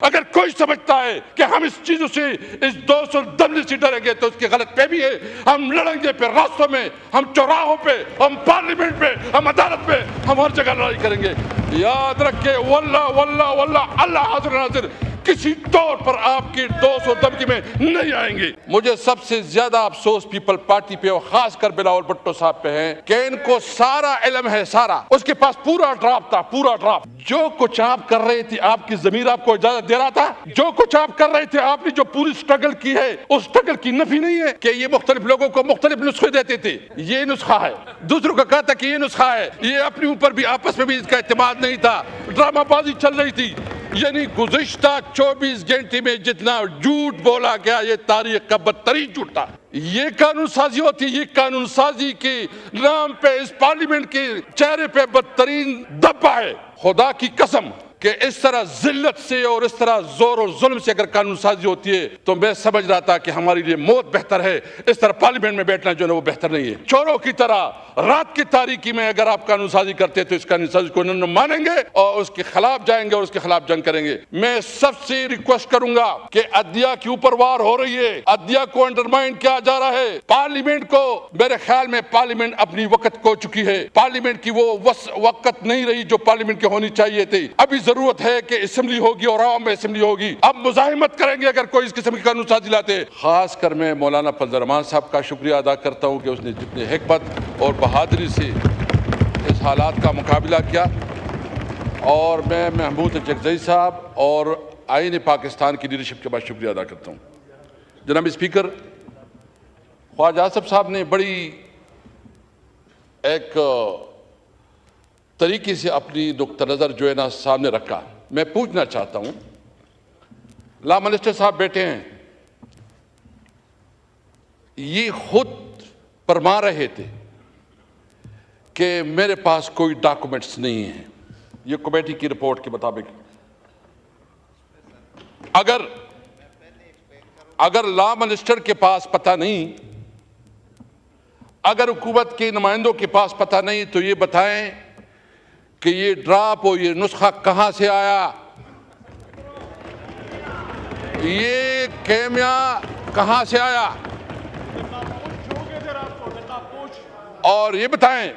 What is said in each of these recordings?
अगर कोई समझता है कि हम इस चीजों से, इस 210 से डरेंगे तो उसकी गलत फहमी है। हम लड़ेंगे फिर रास्तों में, हम चौराहों पे, हम पार्लियामेंट में, हम अदालत में, हम हर जगह लड़ाई करेंगे। याद रखे, वल्लाह वल्लाह वल्लाह, अल्लाह हाजिर नाजिर, किसी तौर पर आपकी 200 धमकी में नहीं आएंगे। मुझे सबसे ज्यादा अफसोस पीपल पार्टी पे और खासकर बिलावल भुट्टो साहब पे है कि इनको सारा इल्म है, सारा, उसके पास पूरा ड्राफ्ट था, पूरा ड्राफ्ट। जो कुछ आप कर रहे थे, आपकी जमीर आपको इजाजत दे रहा था। जो कुछ आप कर रहे थे, आपने जो पूरी स्ट्रगल की है, उस स्ट्रगल की नफी नहीं है कि ये मुख्तलिफ लोगों को मुख्तलिफ नुस्खे देते थे। ये नुस्खा है, दूसरों को कहा था कि ये नुस्खा है। ये अपने ऊपर भी, आपस में भी इसका इत्तेमाद नहीं था, ड्रामाबाजी चल रही थी। यानी गुज़िश्ता 24 घंटे में जितना झूठ बोला गया, ये तारीख का बदतरीन झूठ था। ये कानून साजी होती, ये कानून साजी के नाम पे इस पार्लियामेंट के चेहरे पे बदतरीन धब्बा है। खुदा की कसम कि इस तरह जिल्लत से और इस तरह जोर और जुल्म से अगर कानून साजी होती है तो मैं समझ रहा था कि हमारे लिए मौत बेहतर है। इस तरह पार्लियामेंट में बैठना जो है वो बेहतर नहीं है। चोरों की तरह रात की तारीकी में अगर आप कानून साजी करते तो इस कानून साजी को न मानेंगे और उसके खिलाफ जाएंगे और उसके खिलाफ जंग करेंगे। मैं सबसे रिक्वेस्ट करूंगा कि अदलिया के ऊपर वार हो रही है, अदलिया को अंडरमाइन किया जा रहा है। पार्लियामेंट को, मेरे ख्याल में पार्लियामेंट अपनी वक्त खो चुकी है। पार्लियामेंट की वो वक्त नहीं रही जो पार्लियामेंट की होनी चाहिए थी। अभी जरूरत है कि असेंबली होगी और आवाम में असेंबली होगी। अब मुजाहिमत करेंगे अगर कोई इस किस्म की कानून साजी लाते। खासकर मैं मौलाना फजल रहमान साहब का शुक्रिया अदा करता हूँ कि उसने जितनी हिकमत और बहादुरी से इस हालात का मुकाबला किया। और मैं महमूद जगजई साहब और आईन पाकिस्तान की लीडरशिप के बाद शुक्रिया अदा करता हूँ। जनाब स्पीकर, ख्वाजा आसफ साहब ने बड़ी एक तरीके से अपनी नुक्ता नज़र जो है ना सामने रखा। मैं पूछना चाहता हूँ, लॉ मिनिस्टर साहब बैठे हैं, ये खुद फरमा रहे थे कि मेरे पास कोई डॉक्यूमेंट्स नहीं है। ये कमेटी की रिपोर्ट के मुताबिक अगर लॉ मिनिस्टर के पास पता नहीं, अगर हुकूमत के नुमाइंदों के पास पता नहीं, तो ये बताएं कि ये ड्राफ्ट और ये नुस्खा कहां से आया, ये केमिया कहां से आया, और ये बताएं।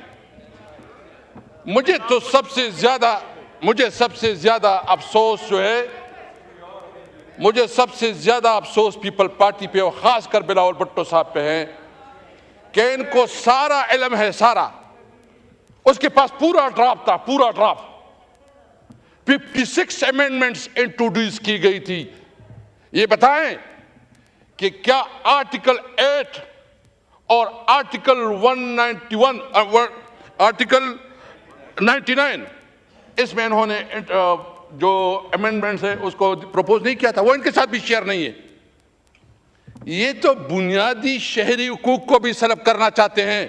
मुझे सबसे ज्यादा अफसोस जो है, मुझे सबसे ज्यादा अफसोस पीपल पार्टी पे और खासकर बिलावल भुट्टो साहब पे है कि इनको सारा इल्म है, सारा, उसके पास पूरा ड्राफ्ट था, पूरा ड्राफ्ट। 56 अमेंडमेंट्स इंट्रोड्यूस की गई थी। ये बताएं कि क्या आर्टिकल 8 और आर्टिकल 191 आर्टिकल 99 इसमें इन्होंने जो अमेंडमेंट्स है उसको प्रपोज नहीं किया था, वो इनके साथ भी शेयर नहीं है। ये तो बुनियादी शहरी हुकूक को भी सलब करना चाहते हैं।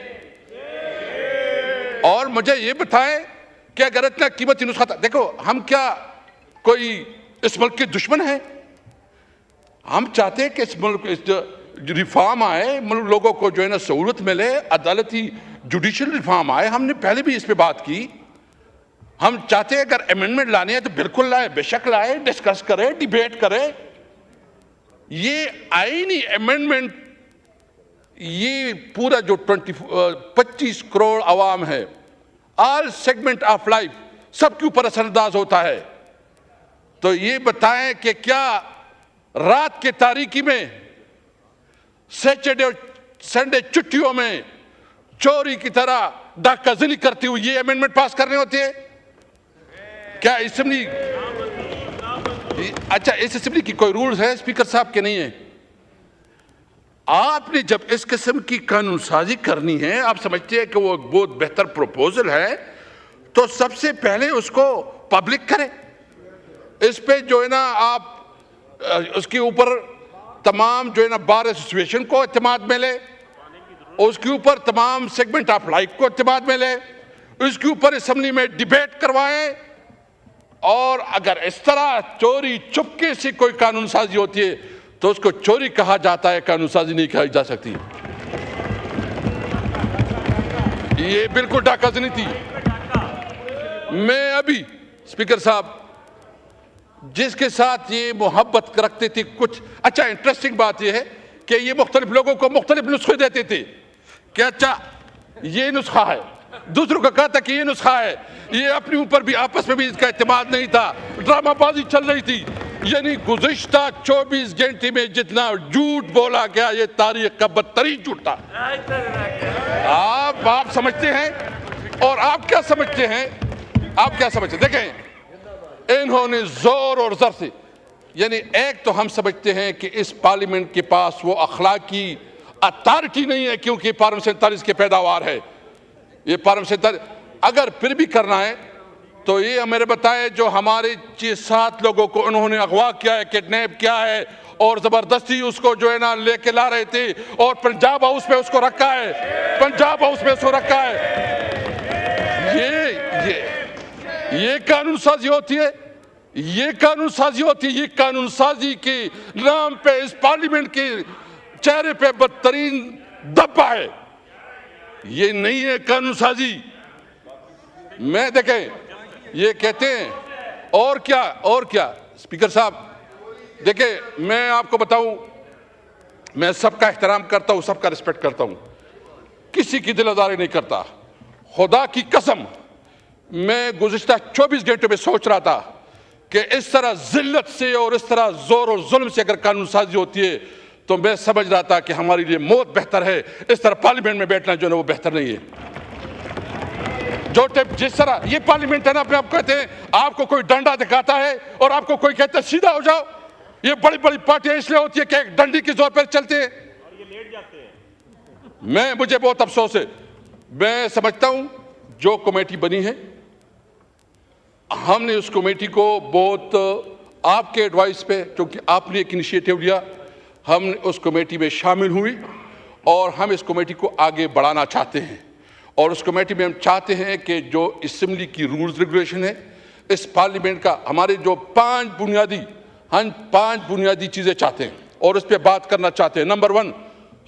और मुझे ये बताएं कि अगर इतना कीमती नुस्खा था, देखो हम क्या कोई इस मुल्क के दुश्मन हैं? हम चाहते हैं कि इस मुल्क रिफॉर्म आए, मुल्क लोगों को जो है ना सहूलत मिले, अदालती जुडिशल रिफॉर्म आए। हमने पहले भी इस पे बात की। हम चाहते हैं अगर अमेंडमेंट लाने हैं तो बिल्कुल लाए, बेशक लाए, डिस्कस करें, डिबेट करें। ये आईनी अमेंडमेंट, ये पूरा जो 25 करोड़ अवाम है, ऑल सेगमेंट ऑफ लाइफ, सबके ऊपर असरअंदाज होता है। तो ये बताएं कि क्या रात के तारीकी में, सैटरडे और संडे छुट्टियों में चोरी की तरह डाकाज़नी करती हुई ये अमेंडमेंट पास करने होते हैं? क्या असेंबली, अच्छा इस असेंबली की कोई रूल्स है स्पीकर साहब के? नहीं है। आपने जब इस किस्म की कानून साजी करनी है, आप समझते हैं कि वो बहुत बेहतर प्रपोजल है, तो सबसे पहले उसको पब्लिक करें। इस पे जो है ना आप उसके ऊपर तमाम जो है ना बार एसोसिएशन को इत्तेमाद मिले, उसके ऊपर तमाम सेगमेंट ऑफ लाइफ को इत्तेमाद मिले, उसके ऊपर असेंबली में डिबेट करवाएं। और अगर इस तरह चोरी चुपके से कोई कानून साजी होती है तो उसको चोरी कहा जाता है, कानून साजी नहीं कही जा सकती। ये बिल्कुल डाकाज़नी थी। मैं अभी स्पीकर साहब, जिसके साथ ये मोहब्बत रखते थे। कुछ अच्छा इंटरेस्टिंग बात ये है कि ये मुख्तलिफ लोगों को मुख्तलिफ नुस्खे देते थे कि अच्छा ये नुस्खा है, दूसरों का कहता कि ये नुस्खा है। ये अपने ऊपर भी आपस में भी इसका इत्तेमाद नहीं था, ड्रामाबाजी चल रही थी। यानी गुज़िश्ता 24 घंटे में जितना झूठ बोला गया ये तारीख का बदतरीन झूठ था। आप समझते हैं और आप क्या समझते हैं, आप क्या समझते हैं? देखें इन्होंने जोर और जर से, यानी एक तो हम समझते हैं कि इस पार्लियामेंट के पास वो अखलाकी अथॉरिटी नहीं है क्योंकि पार्लियामेंट 47 की पैदावार है। ये पार्लियामेंट 47 अगर फिर भी करना है तो ये मेरे बताए जो हमारे 6-7 लोगों को उन्होंने अगवा किया है, किडनैप किया है और जबरदस्ती उसको जो है ना लेके ला रहे थे और पंजाब हाउस में उसको रखा है, पंजाब हाउस में उसको रखा है। ये कानून साजी होती है, ये कानून साजी होती है। ये कानून साजी के नाम पे इस पार्लियामेंट के चेहरे पे बदतरीन धब्बा है। ये नहीं है कानून साजी। मैं देखें ये कहते हैं और क्या स्पीकर साहब देखें, मैं आपको बताऊं, मैं सबका एहतराम करता हूं, सबका रिस्पेक्ट करता हूं, किसी की दिल आज़ारी नहीं करता। खुदा की कसम मैं गुज़िश्ता 24 घंटों में सोच रहा था कि इस तरह जिल्लत से और इस तरह जोर और जुल्म से अगर कानून साजी होती है तो मैं समझ रहा था कि हमारे लिए मौत बेहतर है। इस तरह पार्लियामेंट में बैठना जो है वो बेहतर नहीं है। जो जिस तरह ये पार्लियामेंट है ना, अपने आप कहते हैं आपको कोई डंडा दिखाता है और आपको कोई कहता है सीधा हो जाओ। ये बड़ी बड़ी पार्टियां इसलिए होती है कि एक डंडी के जोर पर चलते हैं और ये लेट जाते हैं। मुझे बहुत अफसोस है। मैं समझता हूं जो कमेटी बनी है, हमने उस कमेटी को बहुत आपके एडवाइस पे, क्योंकि आपने एक इनिशिएटिव लिया, हम उस कमेटी में शामिल हुई और हम इस कमेटी को आगे बढ़ाना चाहते हैं। और उस कमेटी में हम चाहते हैं कि जो असेंबली की रूल्स रेगुलेशन है, इस पार्लियामेंट का हमारे जो 5 बुनियादी चीज़ें चाहते हैं और उस पर बात करना चाहते हैं। नंबर 1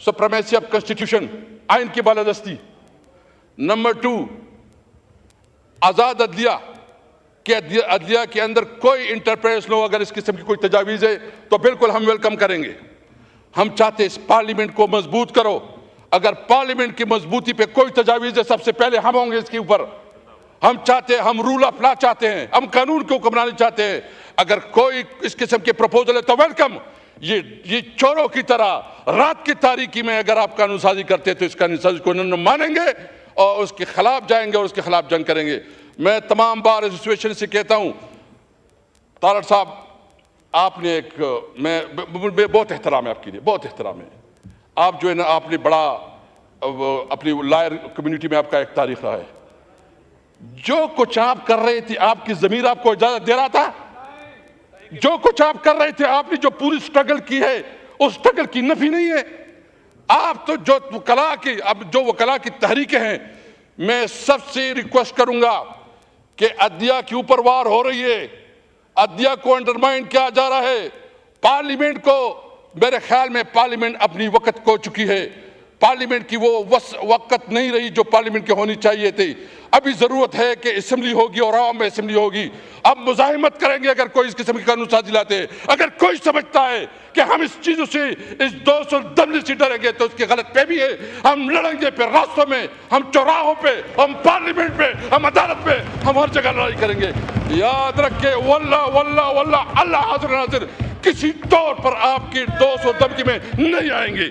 सुप्रीमेसी ऑफ कॉन्स्टिट्यूशन, आइन की बालादस्ती। नंबर 2 आज़ाद अदलिया कि अदलिया के अंदर कोई इंटरफेरेंस न हो। अगर इस किस्म की कोई तजावीज़ है तो बिल्कुल हम वेलकम करेंगे। हम चाहते हैं इस पार्लियामेंट को मजबूत करो। अगर पार्लियामेंट की मजबूती पे कोई तजावीज़ है सबसे पहले हम होंगे इसके ऊपर। हम चाहते हैं, हम रूल ऑफ लॉ चाहते हैं, हम कानून को हुक्मरानी चाहते हैं। अगर कोई इस किस्म के प्रपोजल है तो वेलकम। ये चोरों की तरह रात की तारीकी में अगर आप कानून साजी करते हैं तो इस कानून साजी को न मानेंगे और उसके खिलाफ जाएंगे और उसके खिलाफ जंग करेंगे। मैं तमाम बार एसोसिएशन से कहता हूं, तारड़ साहब आपने एक मैं बहुत एहतराम है आपके लिए, बहुत एहतराम है। आप जो है ना, आपने बड़ा अपनी लायर कम्युनिटी में आपका एक तारीख रहा है। जो कुछ आप कर रहे थे आपकी ज़मीर आपको इजाज़त दे रहा था। जो कुछ आप कर रहे थे, आपने जो पूरी स्ट्रगल की है उस स्ट्रगल की नफी नहीं है। आप तो जो वकला की तहरीकें हैं, मैं सबसे रिक्वेस्ट करूंगा कि अदलिया के ऊपर वार हो रही है, अदलिया को अंडरमाइन किया जा रहा है। पार्लियामेंट को, मेरे ख्याल में पार्लियामेंट अपनी वक्त खो चुकी है। पार्लियामेंट की वो वक्त नहीं रही जो पार्लियामेंट की होनी चाहिए थी। अभी जरूरत है कि असेंबली होगी और आवाम में असेंबली होगी। अब मुजाहिमत करेंगे अगर कोई इस किस्म की कानून साजी लाते हैं। अगर कोई समझता है कि हम इस चीजों से, इस 200 दमले से डरेंगे तो उसकी गलत फहमी है। हम लड़ेंगे फिर रास्तों में, हम चौराहों पे, हम पार्लियामेंट पे, हम अदालत पे, हम हर जगह लड़ाई करेंगे। याद रखे वल्लाह वल्लाह वल्लाह अल्लाह हाजिर नाजिर, किसी तौर पर आपकी 200 दमकी में नहीं आएंगे।